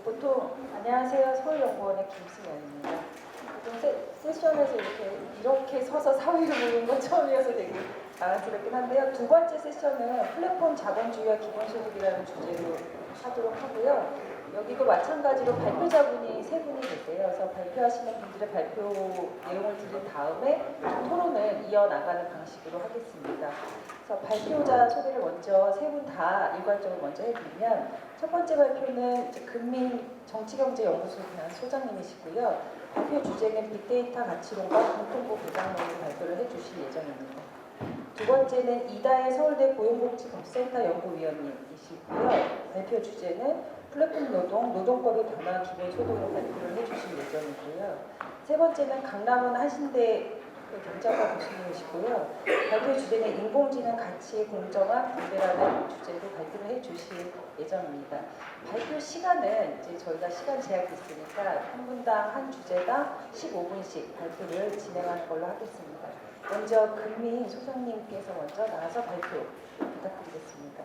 보통 안녕하세요, 서울연구원의 김승연입니다. 보통 세션에서 이렇게 서서 사회를 보는 건 처음이어서 되게 당황스럽긴 한데요. 두 번째 세션은 플랫폼 자본주의와 기본소득이라는 주제로 하도록 하고요. 여기도 마찬가지로 발표자분이 세 분이 계세요. 그래서 발표하시는 분들의 발표 내용을 들은 다음에 토론을 이어나가는 방식으로 하겠습니다. 그래서 발표자 소개를 먼저 세 분 다 일괄적으로 먼저 해드리면, 첫 번째 발표는 금민 정치경제연구소 소장님이시고요. 발표 주제는 빅데이터 가치론과 공통부 배당론을 발표를 해주실 예정입니다. 두 번째는 이다혜 서울대 고용복지법센터 연구위원님이시고요. 발표 주제는 플랫폼 노동, 노동법의 변화 기본소득으로 발표를 해주실 예정이고요. 세 번째는 강남원 한신대 경제학과 교수님이시고요. 발표 주제는 인공지능 가치의 공정한 분배라는 주제로 발표를 해주실 예정입니다. 발표 시간은 이제 저희가 시간 제약이 있으니까 한 분당 한 주제당 15분씩 발표를 진행하는 걸로 하겠습니다. 먼저 금민 소장님께서 먼저 나와서 발표 부탁드리겠습니다.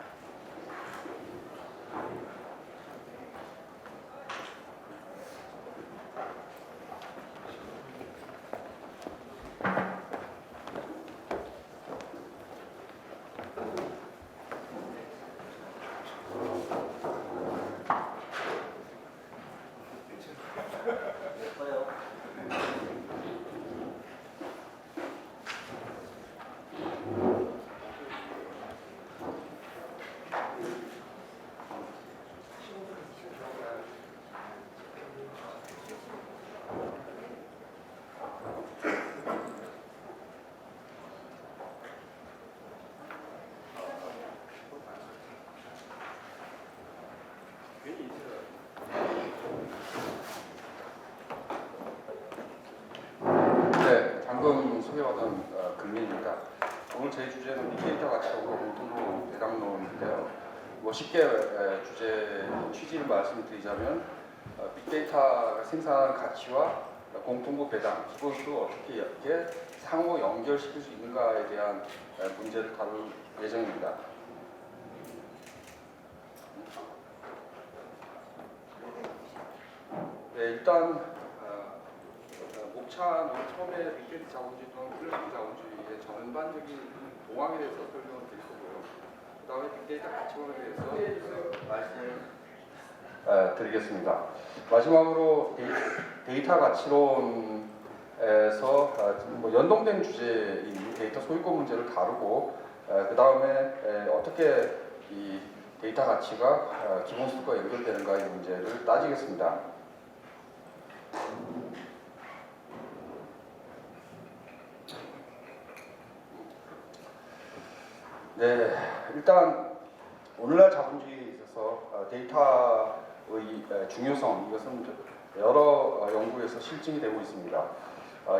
네, 방금 소개받은 금민입니다. 오늘 제 주제는 빅데이터 가치론과 공통부 배당론인데요. 쉽게 주제 취지를 말씀드리자면 빅데이터가 생산하는 가치와 공통부 배당, 기본소득을 어떻게 이렇게 상호 연결시킬 수 있는가에 대한 문제를 다룰 예정입니다. 네, 일단 목차는 처음에 빅데이터 자본주의 또는 플랫폼 자본주의의 전반적인 동향에 대해서 설명을 드릴 거고요. 그 다음에 빅데이터 가치론에 대해서 말씀을 드리겠습니다. 마지막으로 데이터 가치론에서 연동된 주제인 데이터 소유권 문제를 다루고, 그 다음에 어떻게 이 데이터 가치가 기본소득과 연결되는가의 문제를 따지겠습니다. 네, 일단 오늘날 자본주의에 있어서 데이터의 중요성, 이것은 여러 연구에서 실증이 되고 있습니다.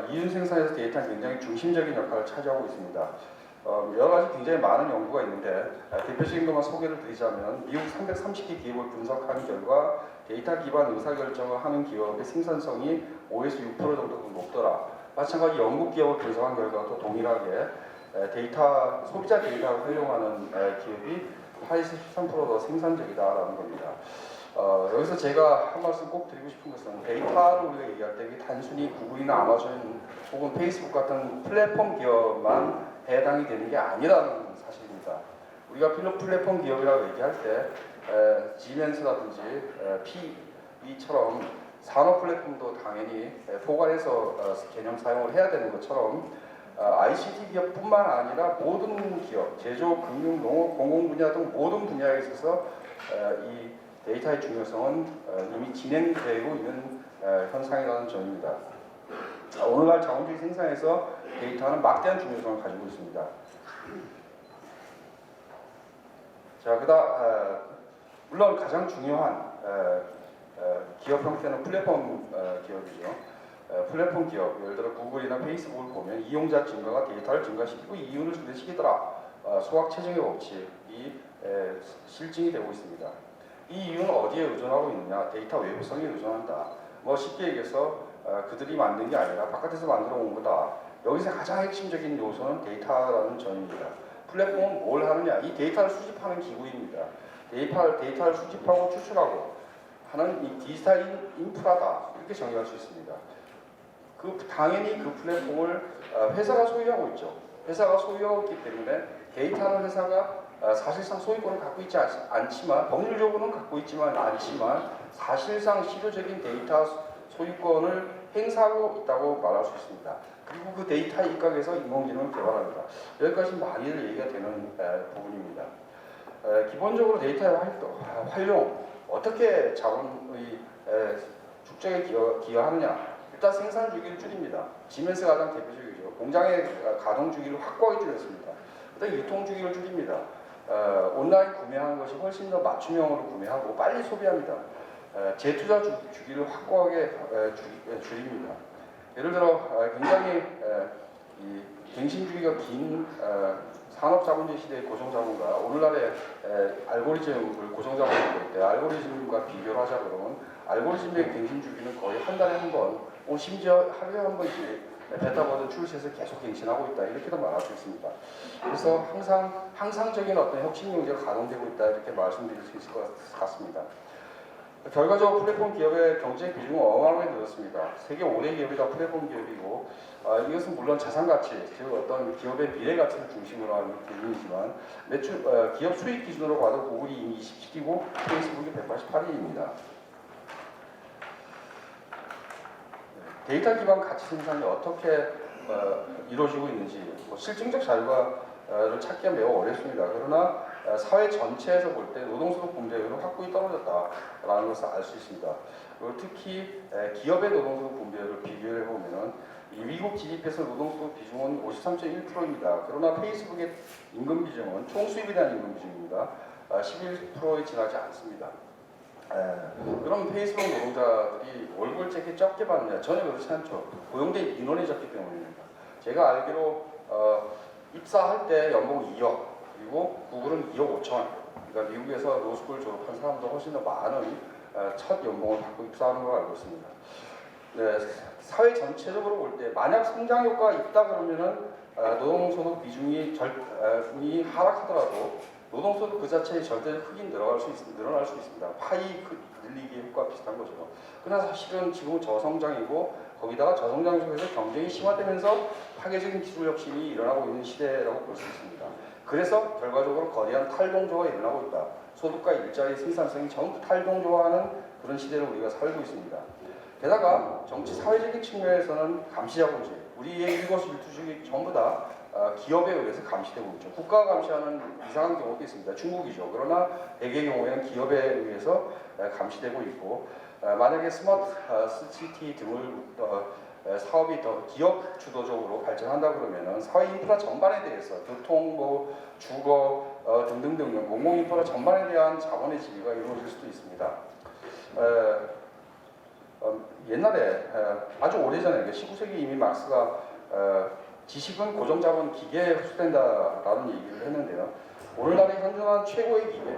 이윤 생산에서 데이터는 굉장히 중심적인 역할을 차지하고 있습니다. 여러 가지 굉장히 많은 연구가 있는데 대표적인 것만 소개를 드리자면, 미국 330개 기업을 분석한 결과 데이터 기반 의사결정을 하는 기업의 생산성이 5에서 6% 정도 높더라. 마찬가지 영국 기업을 분석한 결과도 동일하게 소비자 데이터를 활용하는 기업이 8에서 13% 더 생산적이다라는 겁니다. 여기서 제가 한 말씀 꼭 드리고 싶은 것은, 데이터를 우리가 얘기할 때 단순히 구글이나 아마존 혹은 페이스북 같은 플랫폼 기업만 해당이 되는 게 아니라는 사실입니다. 우리가 플랫폼 기업이라고 얘기할 때 지멘스라든지 PE처럼 산업 플랫폼도 당연히 포괄해서 개념 사용을 해야 되는 것처럼, ICT 기업뿐만 아니라 모든 기업, 제조, 금융, 농업, 공공 분야 등 모든 분야에 있어서 이 데이터의 중요성은 이미 진행되고 있는 현상이라는 점입니다. 오늘날 자본주의 생산에서 데이터는 막대한 중요성을 가지고 있습니다. 자, 물론 가장 중요한 기업 형태는 플랫폼 기업이죠. 플랫폼 기업, 예를 들어 구글이나 페이스북을 보면 이용자 증가가 데이터를 증가시키고 이윤을 증대시키더라. 소각 체증의 법칙이 실증이 되고 있습니다. 이 이윤은 어디에 의존하고 있느냐? 데이터 외부성에 의존한다. 쉽게 얘기해서 그들이 만든 게 아니라 바깥에서 만들어 온 거다. 여기서 가장 핵심적인 요소는 데이터라는 점입니다. 플랫폼은 뭘 하느냐? 이 데이터를 수집하는 기구입니다. 데이터를 수집하고 추출하고 하는 이 디지털 인프라다 이렇게 정의할 수 있습니다. 당연히 그 플랫폼을 회사가 소유하고 있죠. 회사가 소유하고 있기 때문에 데이터는 회사가 사실상 소유권을 갖고 있지 않지만 법률적으로는 갖고 있지만 않지만 사실상 실효적인 데이터 소유권을 행사하고 있다고 말할 수 있습니다. 그리고 그 데이터 일각에서 인공지능을 개발합니다. 여기까지 많이들 얘기가 되는 부분입니다. 기본적으로 데이터의 활용, 어떻게 자본의 축적에 기여하느냐. 일단 생산 주기를 줄입니다. 지멘스가 가장 대표적이죠. 공장의 가동 주기를 확고하게 줄였습니다. 일단 유통 주기를 줄입니다. 온라인 구매하는 것이 훨씬 더 맞춤형으로 구매하고 빨리 소비합니다. 재투자 주기를 확고하게 줄입니다. 예를 들어 굉장히 이 갱신 주기가 긴 산업자본주의 시대의 고정자본과 오늘날의 알고리즘을 고정자본으로 볼 때 알고리즘과 비교를 하자 그러면 알고리즘의 갱신 주기는 거의 한 달에 한 번, 심지어 하루에 한 번씩 베타 버전 출시해서 계속 갱신하고 있다 이렇게도 말할 수 있습니다. 그래서 항상적인 어떤 혁신 경제가 가동되고 있다 이렇게 말씀드릴 수 있을 것 같습니다. 결과적으로 플랫폼 기업의 경제 비중은 어마어마하게 늘었습니다. 세계 5대 기업이 다 플랫폼 기업이고 이것은 물론 자산 가치, 즉 어떤 기업의 미래 가치를 중심으로 하는 기준이지만 기업 수익 기준으로 봐도 구글이 이미 27위고 페이스북이 188위입니다. 데이터 기반 가치 생산이 어떻게 이루어지고 있는지 실증적 자료를 찾기가 매우 어렵습니다. 그러나 사회 전체에서 볼 때 노동소득 분배율은 확고히 떨어졌다라는 것을 알 수 있습니다. 그리고 특히 기업의 노동소득 분배율을 비교해 보면은 미국 GDP에서 노동소득 비중은 53.1%입니다. 그러나 페이스북의 임금 비중은 총 수입에 대한 임금 비중입니다. 11%에 지나지 않습니다. 그럼 페이스북 노동자들이 월급을 되게 적게 받느냐? 전혀 그렇지 않죠. 고용된 인원이 적기 때문입니다. 제가 알기로 입사할 때 연봉 2억, 그리고 구글은 2억 5천. 그러니까 미국에서 로스쿨 졸업한 사람보다 훨씬 더 많은 첫 연봉을 받고 입사하는 걸 알고 있습니다. 네, 사회 전체적으로 볼 때 만약 성장 효과가 있다 그러면은 노동소득 비중이 하락하더라도 노동소득 그 자체의 절대적 흑인 늘어날 수 있습니다. 파이 늘리기 효과 비슷한 거죠. 그러나 사실은 지금은 저성장이고 거기다가 저성장 속에서 경쟁이 심화되면서 파괴적인 기술 혁신이 일어나고 있는 시대라고 볼 수 있습니다. 그래서 결과적으로 거대한 탈동조가 일어나고 있다. 소득과 일자리 생산성이 전부 탈동조하는 그런 시대를 우리가 살고 있습니다. 게다가 정치 사회적인 측면에서는 감시자본주의, 우리의 일거수일투족이 전부 다 기업에 의해서 감시되고 있죠. 국가가 감시하는 이상한 경우도 있습니다. 중국이죠. 그러나 대개의 경우에는 기업에 의해서 감시되고 있고 만약에 스마트 시티 등을 사업이 더 기업 주도적으로 발전한다 그러면은 사회 인프라 전반에 대해서 교통, 주거 등등등 공공 인프라 전반에 대한 자본의 지배가 이루어질 수도 있습니다. 옛날에 아주 오래전에 19세기 이미 막스가 지식은 고정자본 기계에 흡수된다라는 얘기를 했는데요. 오늘날의 현존한 최고의 기계,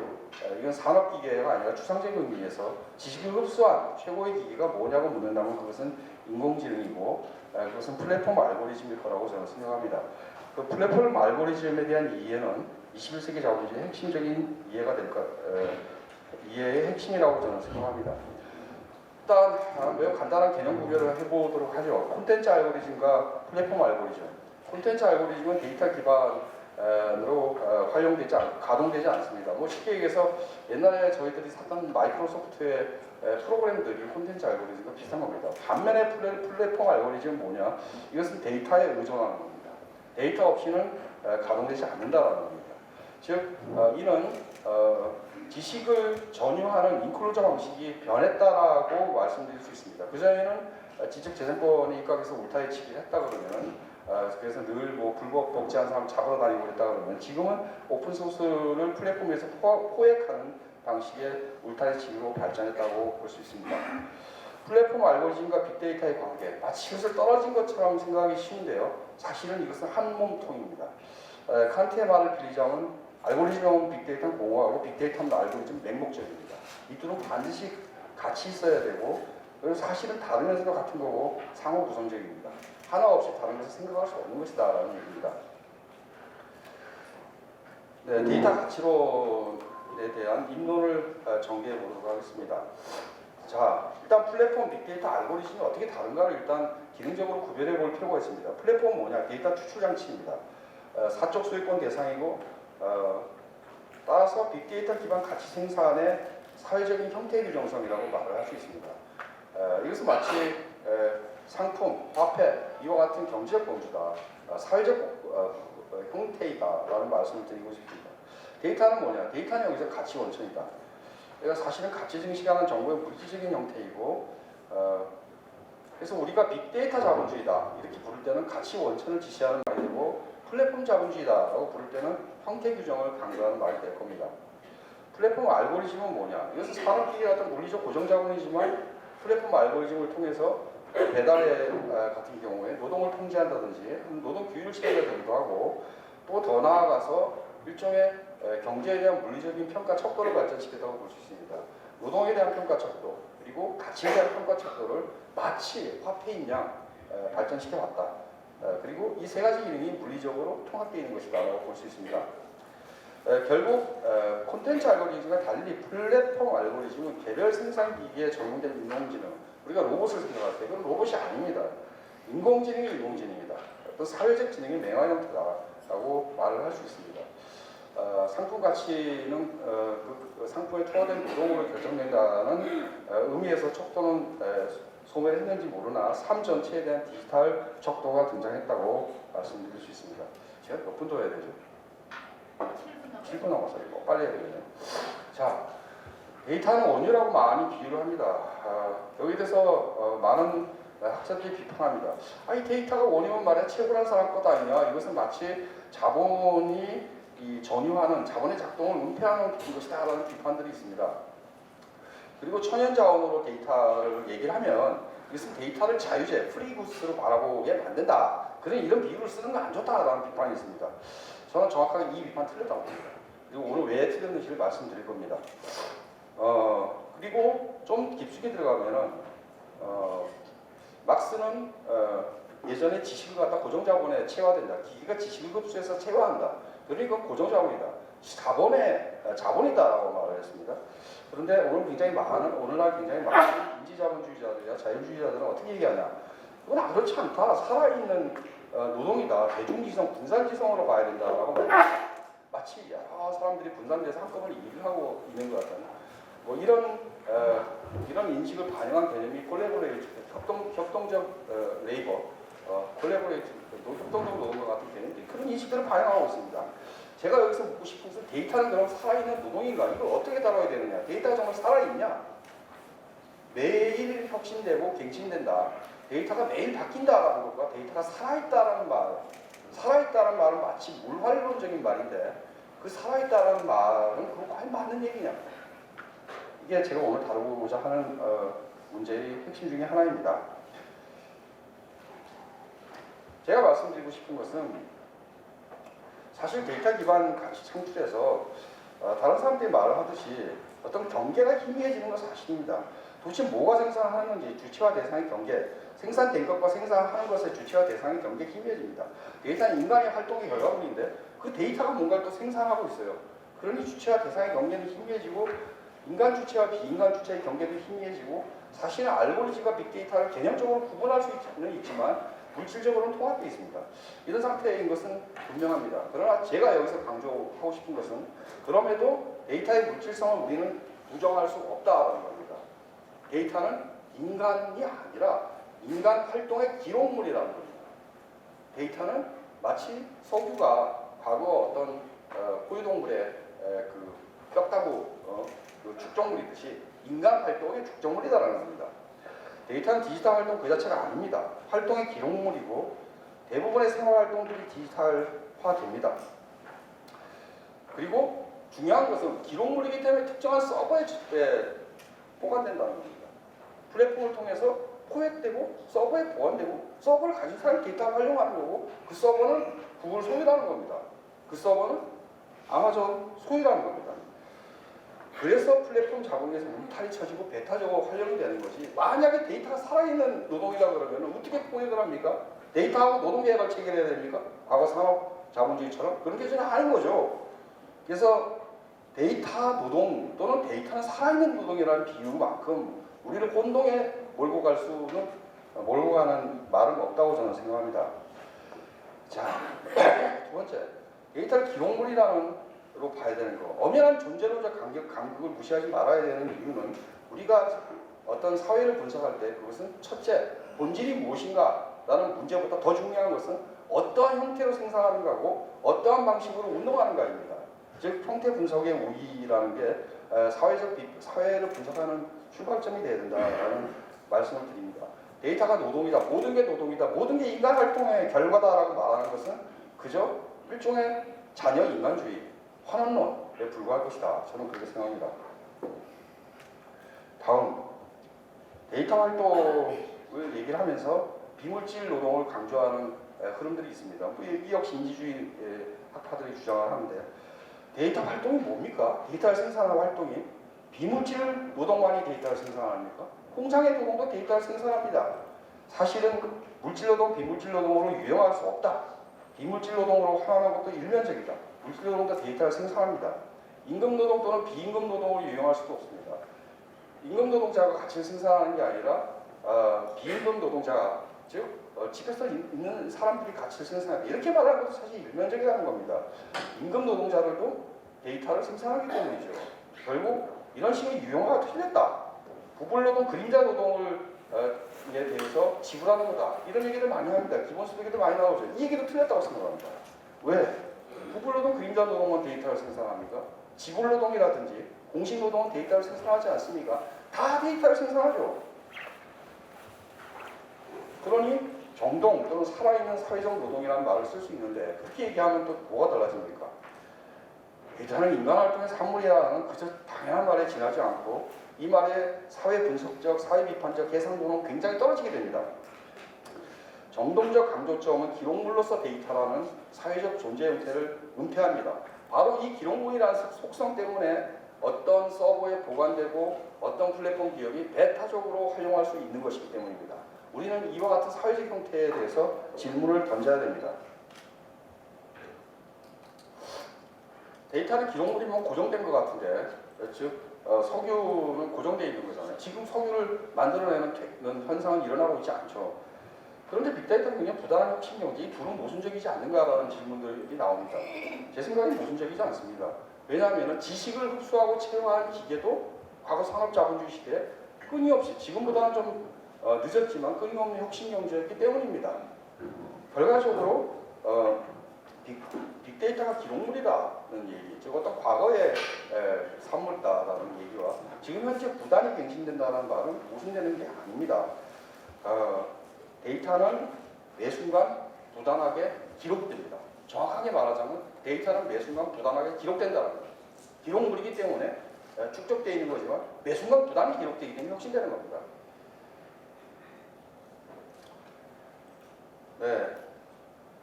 이건 산업기계가 아니라 추상적인 의미에서 지식을 흡수한 최고의 기계가 뭐냐고 묻는다면 그것은 인공지능이고 그것은 플랫폼 알고리즘일 거라고 저는 생각합니다. 그 플랫폼 알고리즘에 대한 이해는 21세기 자본주의의 핵심적인 이해의 핵심이라고 저는 생각합니다. 일단 매우 간단한 개념 구별을 해보도록 하죠. 콘텐츠 알고리즘과 플랫폼 알고리즘. 콘텐츠 알고리즘은 데이터 기반으로 가동되지 않습니다. 쉽게 얘기해서 옛날에 저희들이 샀던 마이크로소프트의 프로그램들이 콘텐츠 알고리즘과 비슷한 겁니다. 반면에 플랫폼 알고리즘은 뭐냐? 이것은 데이터에 의존하는 겁니다. 데이터 없이는 가동되지 않는다라는 겁니다. 즉, 이는 지식을 전유하는 인클루저 방식이 변했다라고 말씀드릴 수 있습니다. 그전에는 지적재산권의 입각에서 울타리치기를 했다 그러면 그래서 늘 불법 복제한 사람 잡으러 다니고 그랬다 그러면 지금은 오픈소스를 플랫폼에서 포획하는 방식의 울타리치기로 발전했다고 볼 수 있습니다. 플랫폼 알고리즘과 빅데이터의 관계, 마치 이것을 떨어진 것처럼 생각하기 쉬운데요. 사실은 이것은 한 몸통입니다. 칸트의 말을 빌리자면 알고리즘은 빅데이터는 공허하고 빅데이터는 알고리즘 맹목적입니다. 이 둘은 반드시 같이 있어야 되고 그리고 사실은 다르면서도 같은 거고 상호 구성적입니다. 하나 없이 다른 것을 생각할 수 없는 것이다 라는 얘기입니다. 네, 데이터 가치론에 대한 입론을 정리해 보도록 하겠습니다. 자, 일단 플랫폼 빅데이터 알고리즘이 어떻게 다른가를 일단 기능적으로 구별해 볼 필요가 있습니다. 플랫폼은 뭐냐? 데이터 추출 장치입니다. 사적 소유권 대상이고 따라서 빅데이터 기반 가치 생산의 사회적인 형태 규정성이라고 말을 할 수 있습니다. 이것은 마치 상품, 화폐 이와 같은 경제적 범주다, 사회적 형태이다라는 말씀을 드리고 싶습니다. 데이터는 뭐냐? 데이터는 여기서 가치 원천이다. 그러니까 사실은 가치 증식하는 정보의 물질적인 형태이고, 그래서 우리가 빅데이터 자본주의다 이렇게 부를 때는 가치 원천을 지시하는 말이 되고, 플랫폼 자본주의다라고 부를 때는 형태 규정을 강조하는 말이 될 겁니다. 플랫폼 알고리즘은 뭐냐? 이것은 산업기계 같은 물리적 고정 자본이지만 플랫폼 알고리즘을 통해서 배달의 같은 경우에 노동을 통제한다든지 노동 규율을 체계되기도 하고, 또 더 나아가서 일종의 경제에 대한 물리적인 평가 척도를 발전시켰다고 볼 수 있습니다. 노동에 대한 평가 척도, 그리고 가치에 대한 평가 척도를 마치 화폐인 양 발전시켜 왔다. 그리고 이 세 가지 기능이 물리적으로 통합되어 있는 것이다라고 볼 수 있습니다. 결국 콘텐츠 알고리즘과 달리 플랫폼 알고리즘은 개별 생산 기기에 적용된 인공지능, 우리가 로봇을 생각할 때 그건 로봇이 아닙니다. 인공지능이 인공지능이다. 어떤 사회적 지능의 맹화 형태다라고 말을 할 수 있습니다. 상품 가치는 그 상품에 투하된 노동으로 결정된다는 의미에서 척도는 소멸했는지 모르나 삶 전체에 대한 디지털 척도가 등장했다고 말씀드릴 수 있습니다. 제가 몇 분 더 해야 되죠? 7분 남았어요. 이거 빨리 해야 되겠네요. 자, 데이터는 원유라고 많이 비유를 합니다. 여기에 대해서 많은 학자들이 비판합니다. 이 데이터가 원유면 말이야 채굴한 사람 것 아니냐? 이것은 마치 자본이 전유하는 자본의 작동을 은폐하는 것이다라는 비판들이 있습니다. 그리고 천연자원으로 데이터를 얘기를 하면 이것은 데이터를 자유재, 프리구스로 바라보게 만든다. 그런 이런 비유를 쓰는 건 안 좋다라는 비판이 있습니다. 저는 정확하게 이 비판 틀렸다고 봅니다. 그리고 오늘 왜 틀렸는지를 말씀드릴 겁니다. 그리고 좀 깊숙이 들어가면은 막스는 예전에 지식을 갖다 고정자본에 체화된다. 기기가 지식을 흡수해서 체화한다. 그러니까 고정자본이다. 자본이다라고 말을 했습니다. 그런데 오늘날 굉장히 많은 인지자본주의자들이나 자유주의자들은 어떻게 얘기하냐? 그건 그렇지 않다. 살아있는 노동이다. 대중지성, 분산지성으로 봐야 된다라고 말합니다. 마치 여러 사람들이 분산돼서 한꺼번에 일을 하고 있는 것 같다는 이런 인식을 반영한 개념이 콜래보레이션, 협동적 레이버, 콜래보레이션, 협동적 노동과 같은 개념들이 그런 인식들을 반영하고 있습니다. 제가 여기서 묻고 싶은 것은 데이터는 그럼 살아있는 노동인가? 이걸 어떻게 다뤄야 되느냐? 데이터가 정말 살아있냐? 매일 혁신되고 갱신된다. 데이터가 매일 바뀐다라는 것과 데이터가 살아있다라는 말은 마치 물활론적인 말인데, 그 살아있다라는 말은 그거 과연 맞는 얘기냐? 이게 제가 오늘 다루고자 하는 문제의 핵심 중에 하나입니다. 제가 말씀드리고 싶은 것은 사실 데이터 기반 가치 창출에서 다른 사람들이 말을 하듯이 어떤 경계가 희미해지는 건 사실입니다. 도대체 뭐가 생산하는지 주체와 대상의 경계, 생산된 것과 생산하는 것의 주체와 대상의 경계 희미해집니다. 데이터는 인간의 활동의 결과물인데 그 데이터가 뭔가를 또 생산하고 있어요. 그러니 주체와 대상의 경계는 희미해지고 인간 주체와 비인간 주체의 경계도 희미해지고, 사실은 알고리즘과 빅데이터를 개념적으로 구분할 수는 있지만 물질적으로는 통합되어 있습니다. 이런 상태인 것은 분명합니다. 그러나 제가 여기서 강조하고 싶은 것은 그럼에도 데이터의 물질성을 우리는 부정할 수 없다는 겁니다. 데이터는 인간이 아니라 인간 활동의 기록물이라는 겁니다. 데이터는 마치 석유가 과거 어떤 포유동물의 그 뼈다구 그 축적물이듯이 인간 활동의 축적물이다라는 겁니다. 데이터는 디지털 활동 그 자체가 아닙니다. 활동의 기록물이고 대부분의 생활활동들이 디지털화됩니다. 그리고 중요한 것은 기록물이기 때문에 특정한 서버에 보관된다는 겁니다. 플랫폼을 통해서 포획되고 서버에 보관되고 서버를 가진 사람이 데이터를 활용하는 거고, 그 서버는 구글 소유라는 겁니다. 그 서버는 아마존 소유라는 겁니다. 그래서 플랫폼 자본에서 울타리 쳐지고 배타적으로 활용이 되는 것이, 만약에 데이터가 살아있는 노동이라 그러면 어떻게 포획을 합니까? 데이터하고 노동 계약을 체결해야 됩니까? 과거 산업 자본주의처럼 그런 게 전혀 아닌 거죠. 그래서 데이터 노동 또는 데이터는 살아있는 노동이라는 비유만큼 우리를 혼동에 몰고 가는 말은 없다고 저는 생각합니다. 자, 두 번째, 데이터를 기록물이라는로 봐야 되는 거. 엄연한 존재론적 간격을 무시하지 말아야 되는 이유는 우리가 어떤 사회를 분석할 때 그것은 첫째, 본질이 무엇인가라는 문제보다 더 중요한 것은 어떠한 형태로 생산하는가고 어떠한 방식으로 운동하는가입니다. 즉 형태 분석의 우위라는 게 사회를 분석하는 출발점이 되어야 된다라는 말씀을 드립니다. 데이터가 노동이다, 모든 게 노동이다, 모든 게 인간 활동의 결과다라고 말하는 것은 그저 일종의 잔여 인간주의, 환원론에 불과할 것이다. 저는 그렇게 생각합니다. 다음, 데이터 활동을 얘기를 하면서 비물질 노동을 강조하는 흐름들이 있습니다. 이 역시 인지주의 학파들이 주장을 하는데 데이터 활동이 뭡니까? 데이터를 생산하는 활동이 비물질 노동만이 데이터를 생산합니까? 공장의 노동도 데이터를 생산합니다. 사실은 물질 노동, 비물질 노동으로 유형할 수 없다. 비물질 노동으로 환원하는 것도 일면적이다. 물질 노동도 데이터를 생산합니다. 임금 노동 또는 비임금 노동으로 유형할 수도 없습니다. 임금 노동자가 가치를 생산하는 게 아니라 비임금 노동자, 즉 집에서 있는 사람들이 가치를 생산한다. 이렇게 말하는 것도 사실 일면적이라는 겁니다. 임금 노동자들도 데이터를 생산하기 때문이죠. 결국 이런 식의 유형화가 틀렸다. 부불노동, 그림자 노동을 에 대해서 지불하는 거다. 이런 얘기를 많이 합니다. 기본소득에도 많이 나오죠. 이 얘기도 틀렸다고 생각합니다. 왜? 부불노동, 그림자 노동은 데이터를 생산합니까? 지불노동이라든지 공식노동은 데이터를 생산하지 않습니까? 다 데이터를 생산하죠. 그러니 정동 또는 살아있는 사회적 노동이라는 말을 쓸 수 있는데 그렇게 얘기하면 또 뭐가 달라집니까? 데이터는 인간활동의 산물이라는 그저 당연한 말에 지나지 않고 이 말의 사회 분석적, 사회 비판적 해상도는 굉장히 떨어지게 됩니다. 정동적 강조점은 기록물로서 데이터라는 사회적 존재 형태를 은폐합니다. 바로 이 기록물이라는 속성 때문에 어떤 서버에 보관되고 어떤 플랫폼 기업이 배타적으로 활용할 수 있는 것이기 때문입니다. 우리는 이와 같은 사회적 형태에 대해서 질문을 던져야 됩니다. 데이터는 기록물이면 고정된 것 같은데, 즉 석유는 고정되어 있는 거잖아요. 지금 석유를 만들어내는 현상은 일어나고 있지 않죠. 그런데 빅데이터는 그냥 부단한 혁신 경제, 이 둘은 모순적이지 않는가라는 질문들이 나옵니다. 제 생각엔 모순적이지 않습니다. 왜냐하면 지식을 흡수하고 채용하는 기계도 과거 산업자본주의 시대에 끊임없이, 지금보다는 좀 늦었지만 끊임없는 혁신 경제였기 때문입니다. 결과적으로 빅데이터가 기록물이라는 얘기, 즉 어떤 과거의 산물다라는 얘기와 지금 현재 부단히 갱신된다는 말은 모순되는 게 아닙니다. 데이터는 매 순간 부단하게 기록됩니다. 정확하게 말하자면 데이터는 매 순간 부단하게 기록된다는 거예요. 기록물이기 때문에 축적되어 있는 거지만 매 순간 부단히 기록되기 때문에 혁신되는 겁니다. 네.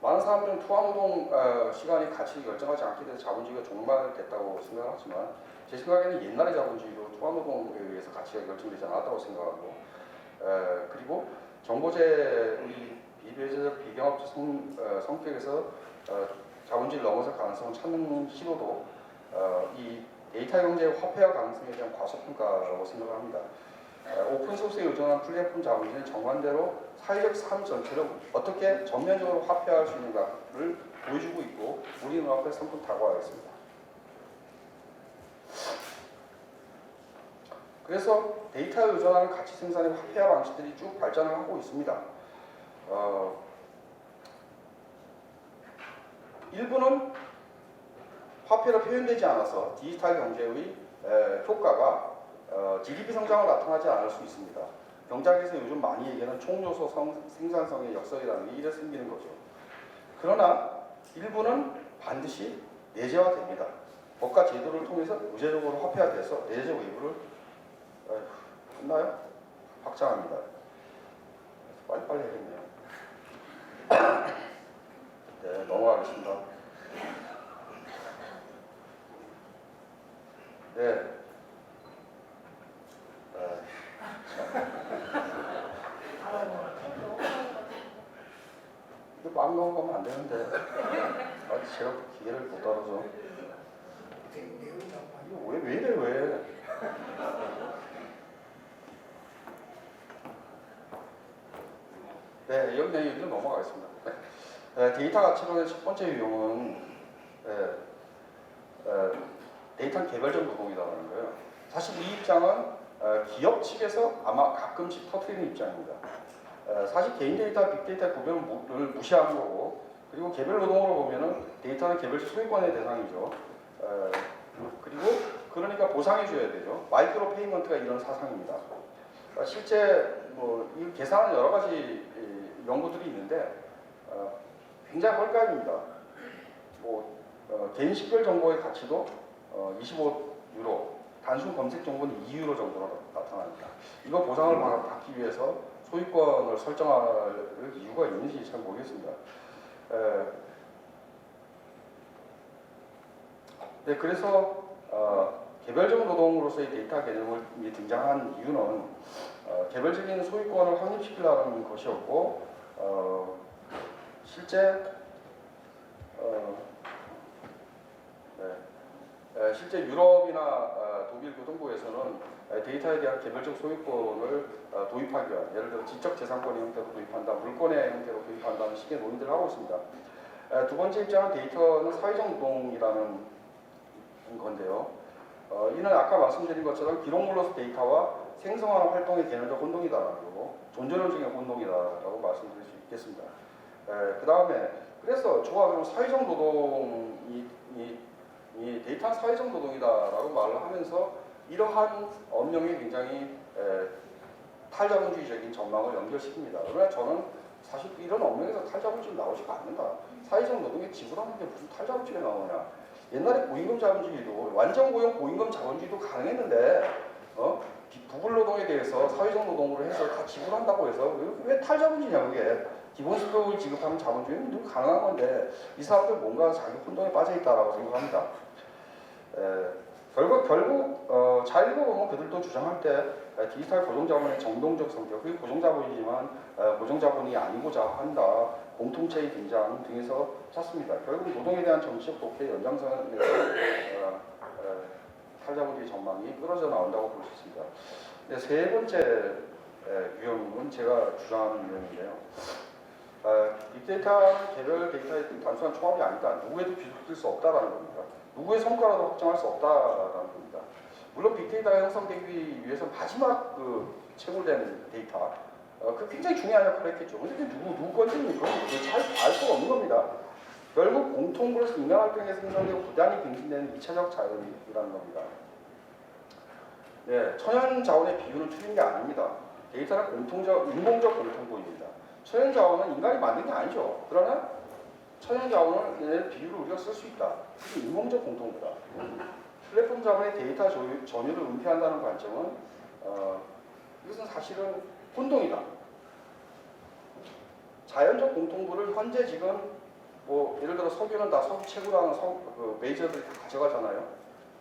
많은 사람들은 투하노동 시간이 가치를 결정하지 않게 돼서 자본주의가 종말됐다고 생각을 하지만 제 생각에는 옛날의 자본주의도 투하노동에 의해서 가치가 결정되지 않았다고 생각하고 그리고 정보제 비례적 비경합적 성격에서 자본주의를 넘어설 가능성을 찾는 시도도 이 데이터 경제의 화폐화 가능성에 대한 과소평가라고 생각을 합니다. 오픈소스에 의존한 플랫폼 자본주의는 정관대로 사회적 삶 전체를 어떻게 전면적으로 화폐화할 수 있는가를 보여주고 있고 우리 눈앞에 선뜻 다가와있습니다. 그래서 데이터에 의존하는 가치 생산의 화폐화 방식들이 쭉 발전을 하고 있습니다. 일부는 화폐로 표현되지 않아서 디지털 경제의 효과가 GDP 성장을 나타나지 않을 수 있습니다. 경제학에서 요즘 많이 얘기하는 총요소 생산성의 역설이라는 게 이래 생기는 거죠. 그러나 일부는 반드시 내재화됩니다. 법과 제도를 통해서 의제적으로 화폐화돼서 내재 외부를 끝나요? 확장합니다. 빨리빨리 해야겠네요. 네, 넘어가겠습니다. 네. 이거 막 넘어가면 안 되는데. 제가 기회를 못 알아서. 이거 왜 이래, 왜. 네, 여기는 넘어가겠습니다. 데이터 가치론의 첫 번째 유형은 데이터 개별적 노동이라는 거예요. 사실 이 입장은 기업 측에서 아마 가끔씩 터뜨리는 입장입니다. 사실 개인 데이터, 빅데이터 구별을 무시하는 거고, 그리고 개별 노동으로 보면은 데이터는 개별 소유권의 대상이죠. 그리고 그러니까 보상해줘야 되죠. 마이크로 페이먼트가 이런 사상입니다. 실제 이 계산은 여러 가지 연구들이 있는데 굉장히 헐값입니다. 개인 식별 정보의 가치도 25유로, 단순 검색 정보는 2유로 정도로 나타납니다. 이거 보상을 받기 위해서 소유권을 설정할 이유가 있는지 잘 모르겠습니다. 네, 그래서 개별적 노동으로서의 데이터 개념이 등장한 이유는 개별적인 소유권을 확립시키려는 것이었고, 실제 유럽이나 독일 교통부에서는 데이터에 대한 개별적 소유권을 도입하기 위한, 예를 들어 지적재산권의 형태로 도입한다, 물권의 형태로 도입한다는 식의 논의들을 하고 있습니다. 두 번째 입장은 데이터는 사회적 노동이라는 건데요. 이는 아까 말씀드린 것처럼 기록물로서 데이터와 생성하는 활동의 개념적 혼동이다라는 거고, 존재론적인 혼동이다라고 말씀드릴 수 있겠습니다. 그 다음에 그래서 조합은 사회적 노동이 데이터 사회적 노동이다라고 말을 하면서 이러한 언명이 굉장히 탈자본주의적인 전망을 연결시킵니다. 그러나 저는 사실 이런 언명에서 탈자본주의 나오지가 않는다. 사회적 노동에 지불하는 게 무슨 탈자본주의가 나오냐. 옛날에 고임금 자본주의도 완전 고용 고임금 자본주의도 가능했는데 부분 노동에 대해서 사회적 노동으로 해서 다 지불한다고 해서 왜 탈자본주의냐 그게. 기본소득을 지급하면 자본주의는 늘 가능한 건데 이 사람들 뭔가 자기 혼돈에 빠져 있다라고 생각합니다. 결국 잘 읽어보면 그들도 주장할 때 디지털 고정자본의 정동적 성격, 그게 고정자본이지만 고정자본이 아니고자 한다, 공통체의 등장 등에서 찾습니다. 결국 노동에 대한 정치적 독해의 연장선에서 탈자본주의 전망이 끌어져 나온다고 볼 수 있습니다. 세 번째 유형은 제가 주장하는 유형인데요. 빅데이터는 개별 데이터의 단순한 총합이 아니다. 누구에도 비속될 수 없다라는 겁니다. 누구의 성과라도 확정할 수 없다라는 겁니다. 물론 빅데이터가 형성되기 위해서 마지막 채굴된 데이터, 그 굉장히 중요한 역할을 했겠죠. 근데 누구 건지는 그건 잘 알 수가 없는 겁니다. 결국 공통으로서 인간 활동에 생성되고 부단히 갱신되는 2차적 자연이라는 겁니다. 네, 천연 자원의 비율은 틀린 게 아닙니다. 데이터는 인공적 공통부입니다. 천연 자원은 인간이 만든 게 아니죠. 그러나 천연 자원을 비율을 우리가 쓸 수 있다. 그게 인공적 공통부다. 플랫폼 자본의 데이터 전유를 은폐한다는 관점은 이것은 사실은 혼동이다. 자연적 공통부를 현재 지금 예를 들어 석유는 다 석유 채굴하는 메이저들이 다 가져가잖아요.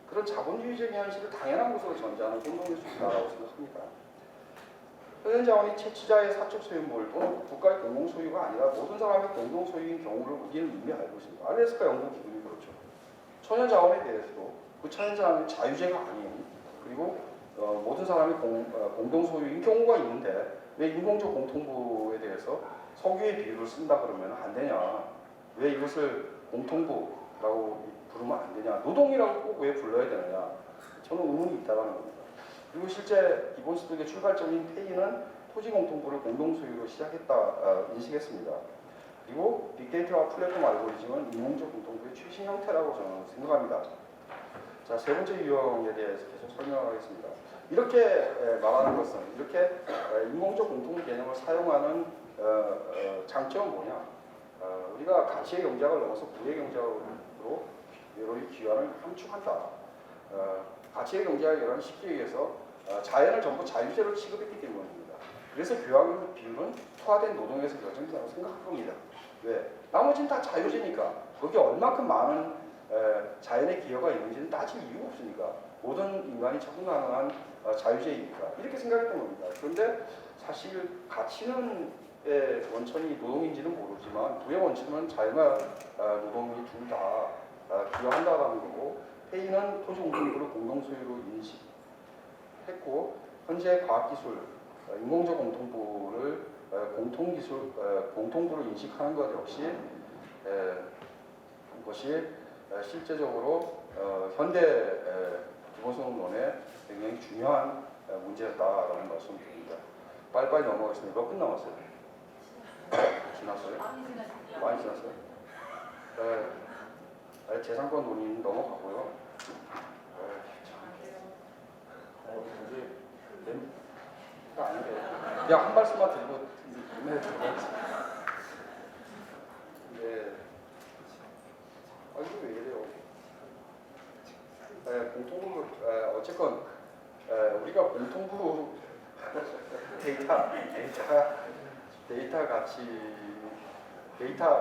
그런 자본주의적인 현실을 당연한 것으로 전제하는 혼동일 수 있다고 생각합니다. 현재 자원이 채취자의 사적 소유물 또는 국가의 공공 소유가 아니라 모든 사람의 공동 소유인 경우를 우리는 이미 알고 있습니다. 알래스카 연구기금이 그렇죠. 천연 자원에 대해서도 그 천연 자원이 자유재가 아닌, 그리고 모든 사람이 공동 소유인 경우가 있는데 왜 인공적 공통부에 대해서 석유의 비율을 쓴다 그러면 안 되냐? 왜 이것을 공통부라고 부르면 안 되냐? 노동이라고 꼭 왜 불러야 되느냐? 저는 의문이 있다는 겁니다. 그리고 실제 기본소득의 출발점인 페이는 토지 공통부를 공동소유로 시작했다 인식했습니다. 그리고 빅데이터와 플랫폼 알고리즘은 인공적 공통부의 최신 형태라고 저는 생각합니다. 자, 세 번째 유형에 대해서 계속 설명하겠습니다. 이렇게 말하는 것은, 이렇게 인공적 공통부 개념을 사용하는 장점은 뭐냐? 우리가 가치의 경제학을 넘어서 부의 경제학으로 여러 기관을 함축한다. 가치의 경제학의 이런 쉽게 얘기해서 자연을 전부 자유재로 취급했기 때문입니다. 그래서 교양의 비율은 투하된 노동에서 결정된다고 생각할 겁니다. 왜? 나머지는 다 자유재니까 거기에 얼마큼 많은 자연의 기여가 있는지는 따질 이유가 없으니까 모든 인간이 적응 가능한 자유재이니까 이렇게 생각했던 겁니다. 그런데 사실 가치는 원천이 노동인지는 모르지만 부의 원천은 자연과 노동이 둘 다 기여한다라는 거고, 페이는 토지 공동부를 공동소유로 인식했고 현재 과학기술 인공적 공통부를 공통기술, 공통부로 인식하는 것 역시 그것이 실제적으로 현대 기본소득론의 굉장히 중요한 문제였다라는 말씀을 드립니다. 빨리빨리 넘어가겠습니다. 몇 분 남았어요? 지났어요? 많이 지났어요? 재산권 논의는 넘어가고요. 아닌데 그냥 한 말씀만 드리고 네. 아 이거 왜 이래요? 공통부 어쨌건 우리가 공통부 데이터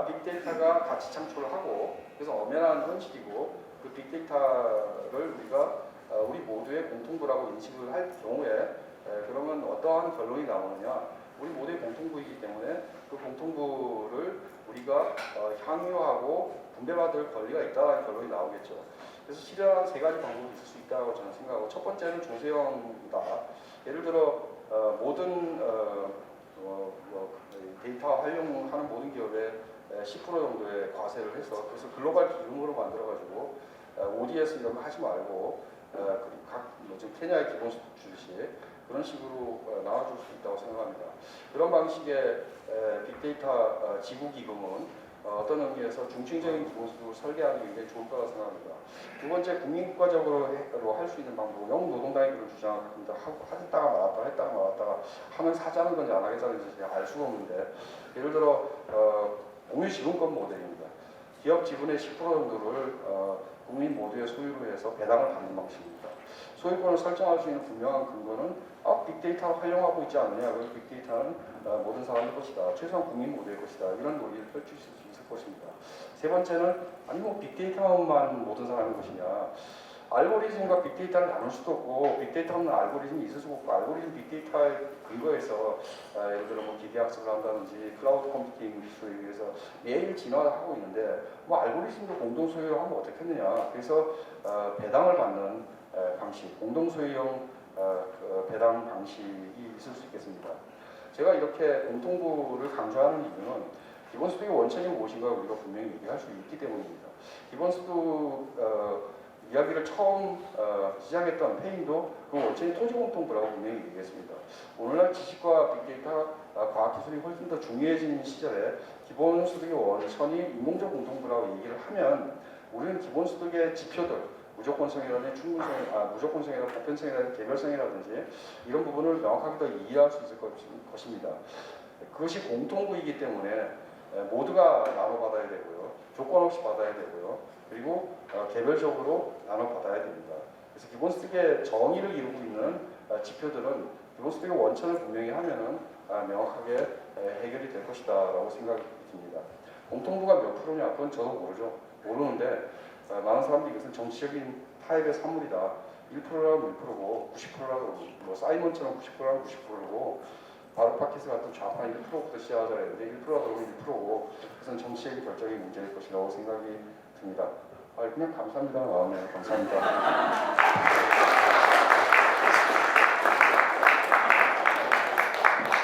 빅데이터가 가치 창출을 하고 그래서 엄연한 현실이고 그 빅데이터를 우리가 우리 모두의 공통부라고 인식을 할 경우에 그러면 어떠한 결론이 나오느냐? 우리 모두의 공통부이기 때문에 그 공통부를 우리가 향유하고 분배받을 권리가 있다는 결론이 나오겠죠. 그래서 실현한 세 가지 방법이 있을 수 있다고 저는 생각하고 첫 번째는 중소형이다. 예를 들어 모든 데이터 활용하는 모든 기업에 10% 정도의 과세를 해서 그래서 글로벌 기준으로 만들어가지고 ODS 이런 거 하지 말고 지금 케냐의 기본소득 주듯이 그런 식으로 나와줄 수 있다고 생각합니다. 그런 방식의 빅데이터 지구기금은 어떤 의미에서 중증적인 기본소득을 설계하는 게 굉장히 좋을 거라고 생각합니다. 두 번째, 국민국가적으로 할 수 있는 방법은 영노동당이 그런 주장을 합니다. 했다가 말았다가 했다가 말았다가 하면서 하자는 건지 안 하겠다는지 제가 알 수가 없는데 예를 들어 공유지분권 모델입니다. 기업 지분의 10% 정도를 국민 모두의 소유로 해서 배당을 받는 방식입니다. 소유권을 설정할 수 있는 분명한 근거는 빅데이터를 활용하고 있지 않느냐. 그래서 빅데이터는 모든 사람의 것이다. 최소한 국민 모두의 것이다. 이런 논의를 펼칠 수 있을 것입니다. 세 번째는 아니 뭐 빅데이터만 모든 사람의 것이냐. 알고리즘과 빅데이터를 나눌 수도 없고 빅데이터 없는 알고리즘이 있을 수가 없고 알고리즘 빅데이터의 근거에서 예를 들어 뭐 기계학습을 한다든지 클라우드 컴퓨팅 기술에 의해서 매일 진화를 하고 있는데 뭐 알고리즘도 공동 소유를 하면 어떻겠느냐. 그래서 배당을 받는 방식, 공동 소유형 배당 방식이 있을 수 있겠습니다. 제가 이렇게 공통부를 강조하는 이유는 기본소득의 원천이 무엇인가 우리가 분명히 얘기할 수 있기 때문입니다. 기본소득 이야기를 처음 시작했던 페인도 그 원천이 토지공통부라고 분명히 얘기했습니다. 오늘날 지식과 빅데이터, 과학기술이 훨씬 더 중요해진 시절에 기본소득의 원천이 인공적 공통부라고 얘기를 하면 우리는 기본소득의 지표들, 무조건성이라든지 무조건성이라든지 보편성이라든지 개별성이라든지 이런 부분을 명확하게 더 이해할 수 있을 것입니다. 그것이 공통부이기 때문에 모두가 나눠받아야 되고요. 조건 없이 받아야 되고요. 그리고 개별적으로 나눠받아야 됩니다. 그래서 기본소득의 정의를 이루고 있는 지표들은 기본소득의 원천을 분명히 하면은 명확하게 해결이 될 것이다 라고 생각이 듭니다. 공통부가 몇 프로냐? 그건 저도 모르죠. 모르는데 많은 사람들이 이것은 정치적인 타입의 산물이다. 1%라면 1%고 90%라고 뭐 사이먼처럼 90%라면 90%고 바르파키스 같은 좌파는 1%부터 시작하자 했는데 1%가 그러면 1%고 그것은 정치적인 결정이 문제일 것이라고 생각이 듭니다. 그냥 감사합니다. 감사합니다.